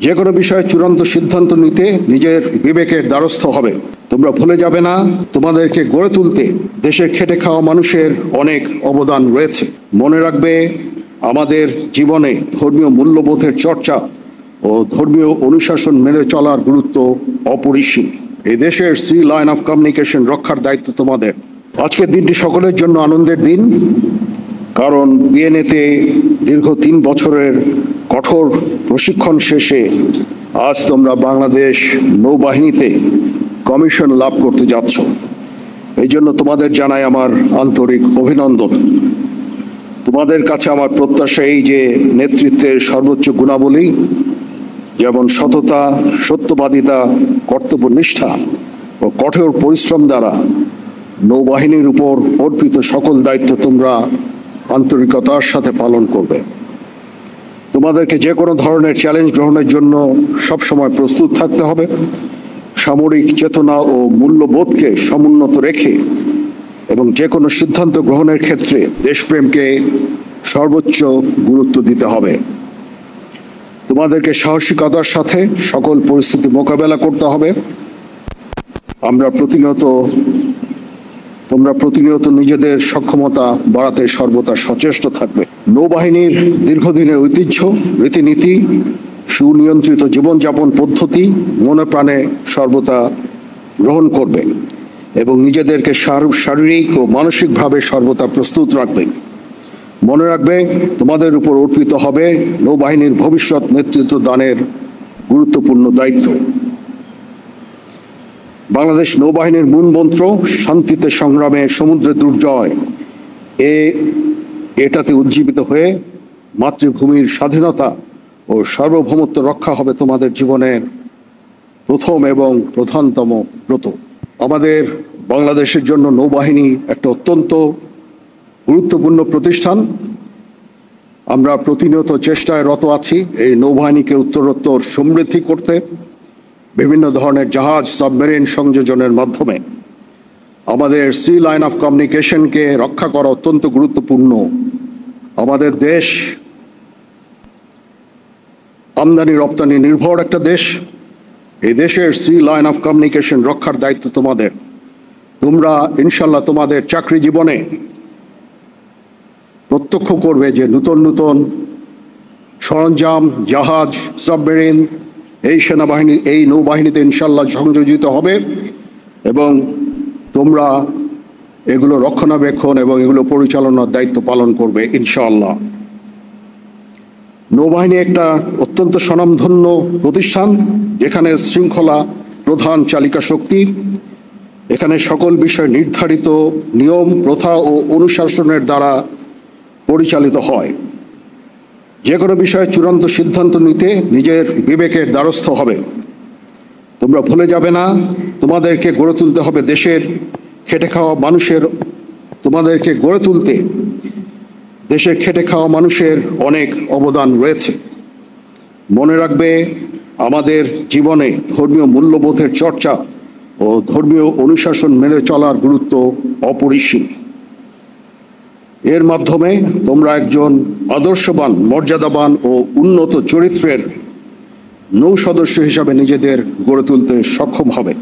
যে কোনো বিষয়ে চূড়ান্ত সিদ্ধান্ত নিতে নিজের বিবেকের দ্বারস্থ হবে। তোমরা ভুলে যাবে না, তোমাদেরকে গড়ে তুলতে দেশের খেটে খাওয়া মানুষের অনেক অবদান রয়েছে। মনে রাখবে, আমাদের জীবনে ধর্মীয় মূল্যবোধের চর্চা ও ধর্মীয় অনুশাসন মেনে চলার গুরুত্ব অপরিসীম। এই দেশের সি লাইন অফ কমিউনিকেশন রক্ষার দায়িত্ব তোমাদের। আজকের দিনটি সকলের জন্য আনন্দের দিন, কারণ বিএনএতে দীর্ঘ 3 বছরের কঠোর প্রশিক্ষণ শেষে আজ তোমরা বাংলাদেশ নৌবাহিনীতে কমিশন লাভ করতে যাচ্ছ। এই জন্য তোমাদের জানাই আমার আন্তরিক অভিনন্দন। তোমাদের কাছে আমার প্রত্যাশা এই যে নেতৃত্বের সর্বোচ্চ গুণাবলী যেমন সততা, সত্যবাদিতা, কর্তব্যনিষ্ঠা ও কঠোর পরিশ্রম দ্বারা নৌবাহিনীর উপর অর্পিত সকল দায়িত্ব তোমরা আন্তরিকতার সাথে পালন করবে। তোমাদেরকে যে কোনো ধরনের চ্যালেঞ্জ গ্রহণের জন্য সবসময় প্রস্তুত থাকতে হবে। সামরিক চেতনা ও মূল্যবোধকে সমুন্নত রেখে এবং যে কোনো সিদ্ধান্ত গ্রহণের ক্ষেত্রে দেশপ্রেমকে সর্বোচ্চ গুরুত্ব দিতে হবে। তোমাদেরকে সাহসিকতার সাথে সকল পরিস্থিতি মোকাবেলা করতে হবে। তোমরা প্রতিনিয়ত নিজেদের সক্ষমতা বাড়াতে সর্বদা সচেষ্ট থাকবে। নৌবাহিনীর দীর্ঘদিনের ঐতিহ্য, রীতিনীতি, সুনিয়ন্ত্রিত জীবনযাপন পদ্ধতি মনে প্রাণে সর্বদা গ্রহণ করবে এবং নিজেদেরকে শারীরিক ও মানসিকভাবে সর্বদা প্রস্তুত রাখবে। মনে রাখবে, তোমাদের উপর অর্পিত হবে নৌবাহিনীর ভবিষ্যৎ নেতৃত্ব দানের গুরুত্বপূর্ণ দায়িত্ব। বাংলাদেশ নৌবাহিনীর মূল মন্ত্র শান্তিতে সংগ্রামে সমুদ্রে দুর্জয়, এটাতে উজ্জীবিত হয়ে মাতৃভূমির স্বাধীনতা ও সার্বভৌমত্ব রক্ষা হবে তোমাদের জীবনের প্রথম এবং প্রধানতম ব্রত। আমাদের বাংলাদেশের জন্য নৌবাহিনী একটা অত্যন্ত গুরুত্বপূর্ণ প্রতিষ্ঠান। আমরা প্রতিনিয়ত চেষ্টায় রত আছি এই নৌবাহিনীকে উত্তরোত্তর সমৃদ্ধি করতে বিভিন্ন ধরনের জাহাজ, সাবমেরিন সংযোজনের মাধ্যমে। আমাদের সি লাইন অফ কমিউনিকেশনকে রক্ষা করা অত্যন্ত গুরুত্বপূর্ণ। আমাদের দেশ আমদানি রপ্তানি নির্ভর একটা দেশ। এই দেশের সি লাইন অফ কমিউনিকেশন রক্ষার দায়িত্ব তোমাদের। তোমরা ইনশাল্লাহ তোমাদের চাকরি জীবনে প্রত্যক্ষ করবে যে নতুন নতুন সরঞ্জাম, জাহাজ, সাবমেরিন এই নৌবাহিনীতে ইনশাল্লাহ সংযোজিত হবে এবং তোমরা এগুলো রক্ষণাবেক্ষণ এবং এগুলো পরিচালনার দায়িত্ব পালন করবে ইনশাআল্লাহ। নৌবাহিনী একটা অত্যন্ত স্বনামধন্য প্রতিষ্ঠান, যেখানে শৃঙ্খলা প্রধান চালিকা শক্তি। এখানে সকল বিষয় নির্ধারিত নিয়ম, প্রথা ও অনুশাসনের দ্বারা পরিচালিত হয়। যে কোনো বিষয়ে চূড়ান্ত সিদ্ধান্ত নিতে নিজের বিবেকের দ্বারস্থ হবে। তোমরা ভুলে যাবে না, তোমাদেরকে গড়ে তুলতে হবে দেশের খেটে খাওয়া মানুষের। তোমাদেরকে গড়ে তুলতে দেশের খেটে খাওয়া মানুষের অনেক অবদান রয়েছে। মনে রাখবে, আমাদের জীবনে ধর্মীয় মূল্যবোধের চর্চা ও ধর্মীয় অনুশাসন মেনে চলার গুরুত্ব অপরিসীম। এর মাধ্যমে তোমরা একজন আদর্শবান, মর্যাদাবান ও উন্নত চরিত্রের নৌ সদস্য হিসাবে নিজেদের গড়ে তুলতে সক্ষম হবে।